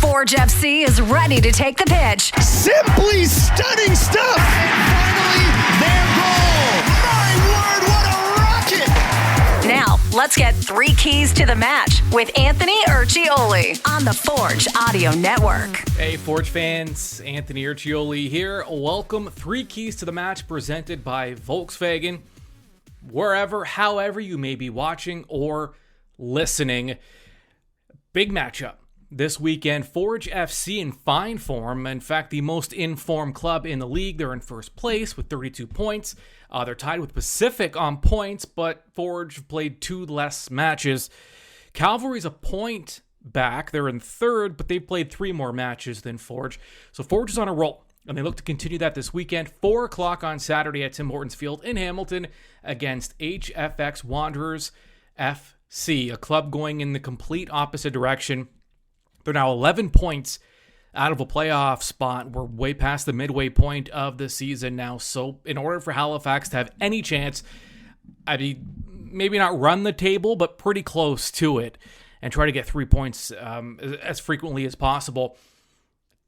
Forge FC is ready to take the pitch. Simply stunning stuff. And finally, their goal. My word, what a rocket. Now, let's get 3 keys to the match with Anthony Urciuoli on the Forge Audio Network. Hey, Forge fans, Anthony Urciuoli here. Welcome. 3 keys to the match presented by Volkswagen. Wherever, however you may be watching or listening. Big matchup this weekend. Forge FC in fine form. In fact, the most in-form club in the league. They're in first place with 32 points. They're tied with Pacific on points, but Forge played 2 less matches. Cavalry's a point back. They're in third, but they've played 3 more matches than Forge. So Forge is on a roll, and they look to continue that this weekend. 4 o'clock on Saturday at Tim Hortons Field in Hamilton against HFX Wanderers FC, a club going in the complete opposite direction. They're now 11 points out of a playoff spot. We're way past the midway point of the season now. So in order for Halifax to have any chance, maybe not run the table, but pretty close to it and try to get 3 points as frequently as possible.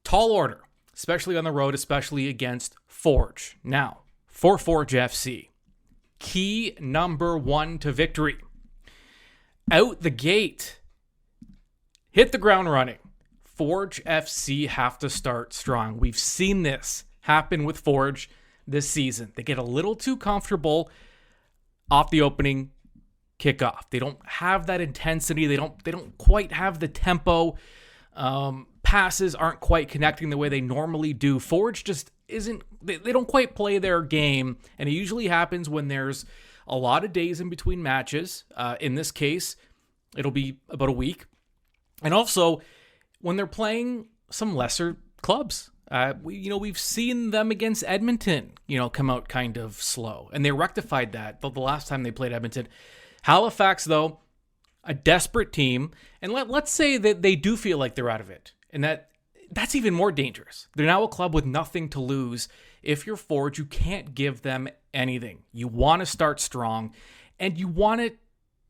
Tall order, especially on the road, especially against Forge. Now, for Forge FC, key number 1 to victory. Out the gate. Hit the ground running. Forge FC have to start strong. We've seen this happen with Forge this season. They get a little too comfortable off the opening kickoff. They don't have that intensity. They don't quite have the tempo. Passes aren't quite connecting the way they normally do. Forge just isn't. They don't quite play their game, and it usually happens when there's a lot of days in between matches. In this case, it'll be about a week. And also, when they're playing some lesser clubs, we've seen them against Edmonton, come out kind of slow. And they rectified that the last time they played Edmonton. Halifax, though, a desperate team. And let's say that they do feel like they're out of it. And that's even more dangerous. They're now a club with nothing to lose. If you're Forge, you can't give them anything. You want to start strong, and you want it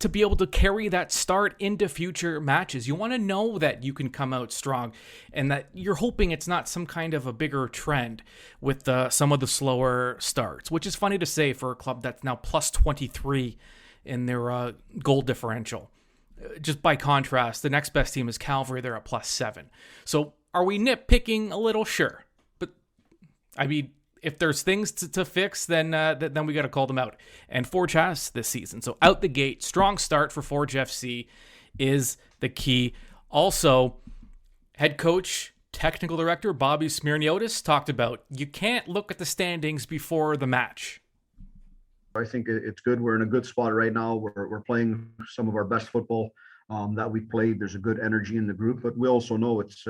to be able to carry that start into future matches. You want to know that you can come out strong and that you're hoping it's not some kind of a bigger trend with some of the slower starts, which is funny to say for a club that's now plus 23 in their goal differential. Just by contrast, the next best team is Cavalry. They're at plus 7. So are we nitpicking a little? Sure. But if there's things to fix, then we got to call them out. And Forge has this season. So out the gate, strong start for Forge FC is the key. Also, head coach, technical director Bobby Smyrniotis talked about you can't look at the standings before the match. I think it's good. We're in a good spot right now. We're playing some of our best football that we've played. There's a good energy in the group, but we also know it's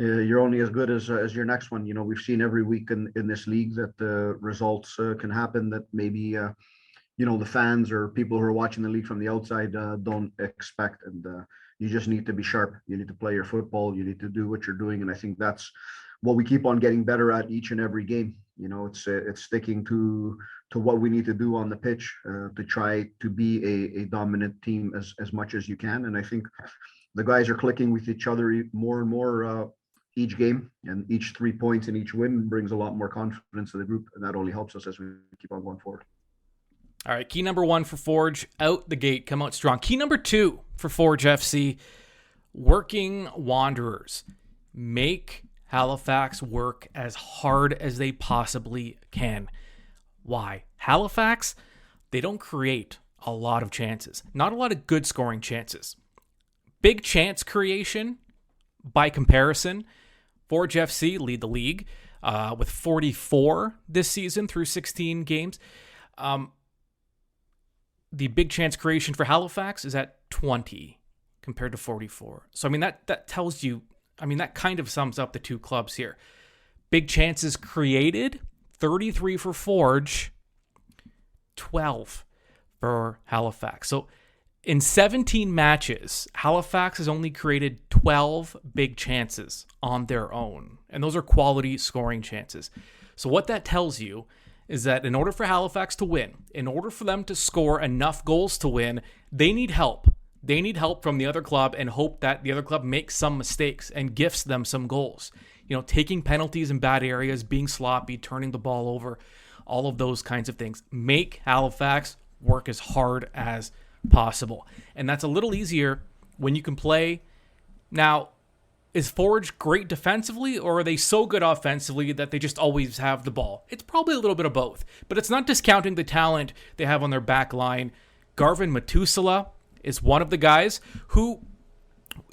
you're only as good as your next one. We've seen every week in this league that the results can happen that maybe the fans or people who are watching the league from the outside don't expect. And you just need to be sharp. You need to play your football. You need to do what you're doing. And I think that's what we keep on getting better at each and every game. It's sticking to what we need to do on the pitch to try to be a dominant team as much as you can. And I think the guys are clicking with each other more and more each game, and each 3 points and each win brings a lot more confidence to the group, and that only helps us as we keep on going forward. All right, key number 1 for Forge, out the gate, come out strong. Key number 2 for Forge FC, working Wanderers. Make Halifax work as hard as they possibly can. Why? Halifax, they don't create a lot of chances. Not a lot of good scoring chances. Big chance creation, by comparison, Forge FC lead the league with 44 this season through 16 games. The big chance creation for Halifax is at 20 compared to 44. So, that tells you, that kind of sums up the two clubs here. Big chances created, 33 for Forge, 12 for Halifax. So, in 17 matches, Halifax has only created 12 big chances on their own. And those are quality scoring chances. So what that tells you is that in order for Halifax to win, in order for them to score enough goals to win, they need help. They need help from the other club and hope that the other club makes some mistakes and gifts them some goals. Taking penalties in bad areas, being sloppy, turning the ball over, all of those kinds of things. Make Halifax work as hard as possible. And that's a little easier when you can play. Now, is Forge great defensively, or are they so good offensively that they just always have the ball? It's probably a little bit of both, but it's not discounting the talent they have on their back line. Garvin Metusala is one of the guys who,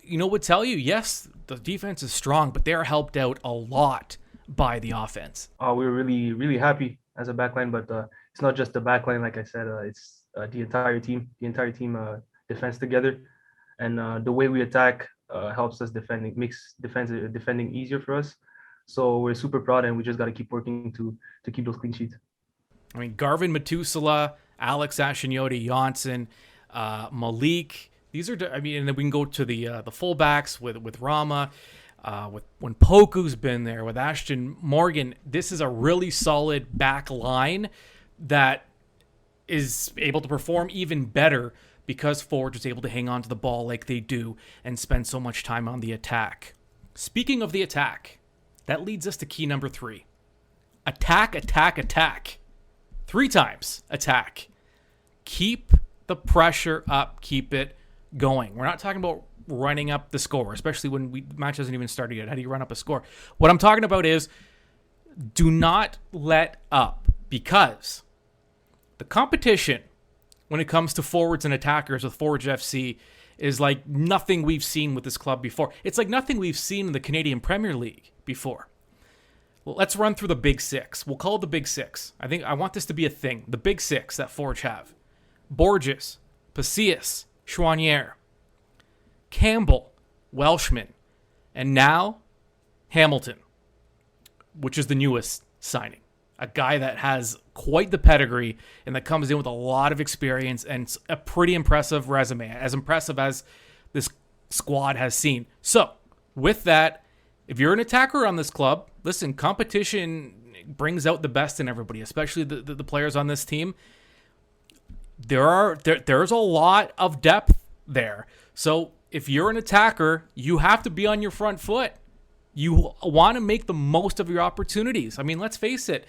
would tell you, yes, the defense is strong, but they're helped out a lot by the offense. We were really, really happy as a backline, but it's not just the backline, like I said, it's the entire team. The entire team defends together, and the way we attack helps us makes defending easier for us. So we're super proud, and we just got to keep working to keep those clean sheets. I mean, Garvin Metusala, Alex Urciuoli, Janssen, Malik. These are, and then we can go to the fullbacks with Rama, when Poku's been there, with Ashton Morgan. This is a really solid back line that is able to perform even better because Forge is able to hang on to the ball like they do and spend so much time on the attack. Speaking of the attack, that leads us to key number 3. Attack, attack, attack. 3 times attack. Keep the pressure up. Keep it going. We're not talking about running up the score, especially when the match hasn't even started yet. How do you run up a score? What I'm talking about is do not let up, because the competition when it comes to forwards and attackers with Forge FC is like nothing we've seen with this club before. It's like nothing we've seen in the Canadian Premier League before. Well, let's run through the big 6. We'll call it the big 6. I want this to be a thing. The big 6 that Forge have. Borges, Pacius, Chouanier, Campbell, Welshman, and now Hamilton, which is the newest signing. A guy that has quite the pedigree and that comes in with a lot of experience and a pretty impressive resume, as impressive as this squad has seen. So, with that, if you're an attacker on this club, listen, competition brings out the best in everybody, especially the players on this team. There's a lot of depth there. So, if you're an attacker, you have to be on your front foot. You want to make the most of your opportunities. I mean, let's face it.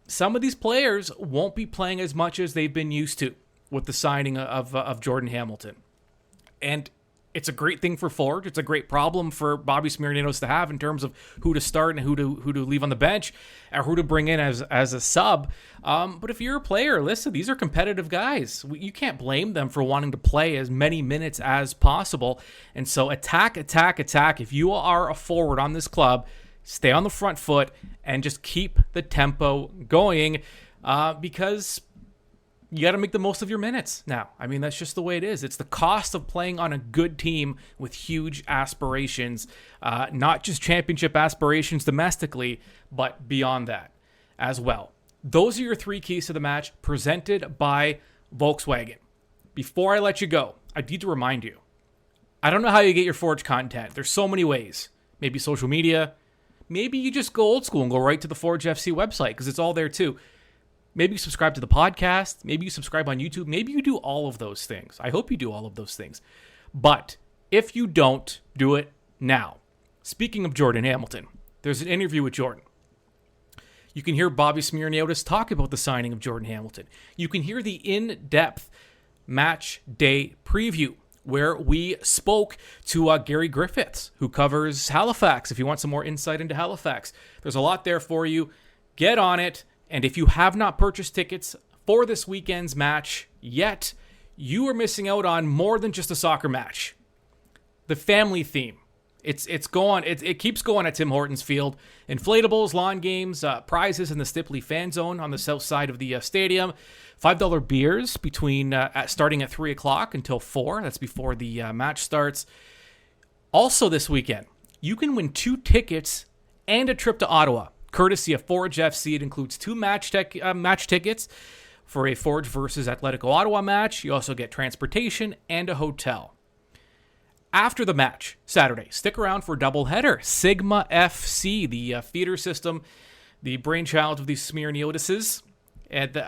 Some of these players won't be playing as much as they've been used to with the signing of Jordan Hamilton. And it's a great thing for Forge. It's a great problem for Bobby Smyrniotis to have in terms of who to start and who to leave on the bench or who to bring in as a sub. But if you're a player, listen, these are competitive guys. You can't blame them for wanting to play as many minutes as possible. And so attack, attack, attack. If you are a forward on this club, stay on the front foot and just keep the tempo going because you got to make the most of your minutes now. I mean, that's just the way it is. It's the cost of playing on a good team with huge aspirations, not just championship aspirations domestically, but beyond that as well. Those are your 3 keys to the match presented by Volkswagen. Before I let you go, I need to remind you, I don't know how you get your Forge content. There's so many ways. Maybe social media. Maybe you just go old school and go right to the Forge FC website because it's all there too. Maybe you subscribe to the podcast. Maybe you subscribe on YouTube. Maybe you do all of those things. I hope you do all of those things. But if you don't, do it now. Speaking of Jordan Hamilton, there's an interview with Jordan. You can hear Bobby Smyrniotis talk about the signing of Jordan Hamilton. You can hear the in-depth match day preview where we spoke to Gary Griffiths, who covers Halifax. If you want some more insight into Halifax, there's a lot there for you. Get on it. And if you have not purchased tickets for this weekend's match yet, you are missing out on more than just a soccer match. The family theme. It keeps going at Tim Hortons Field. Inflatables, lawn games, prizes in the Stipley fan zone on the south side of the stadium. $5 beers starting at 3 o'clock until 4. That's before the match starts. Also this weekend, you can win 2 tickets and a trip to Ottawa, courtesy of Forge FC. It includes 2 match tickets for a Forge versus Atletico Ottawa match. You also get transportation and a hotel. After the match, Saturday, stick around for a doubleheader. Sigma FC, the feeder system, the brainchild of the Smyrniotises, and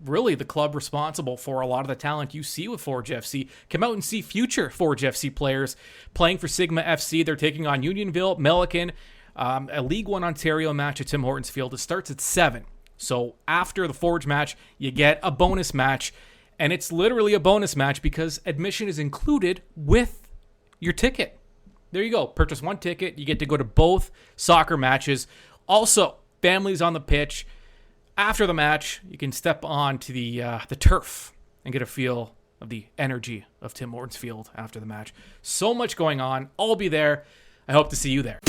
really the club responsible for a lot of the talent you see with Forge FC. Come out and see future Forge FC players playing for Sigma FC. They're taking on Unionville, Milliken, a League One Ontario match at Tim Hortons Field. It starts at 7. So after the Forge match, you get a bonus match, and it's literally a bonus match because admission is included with your ticket. There you go. Purchase one ticket. You get to go to both soccer matches. Also, families on the pitch. After the match, you can step onto the turf and get a feel of the energy of Tim Hortons Field after the match. So much going on. I'll be there. I hope to see you there.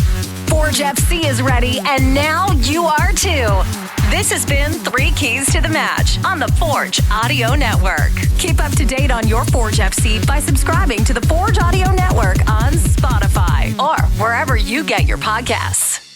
Forge FC is ready, and now you are too. This has been 3 Keys to the Match on the Forge Audio Network. Keep up to date on your Forge FC by subscribing to the Forge Audio Network on Spotify or wherever you get your podcasts.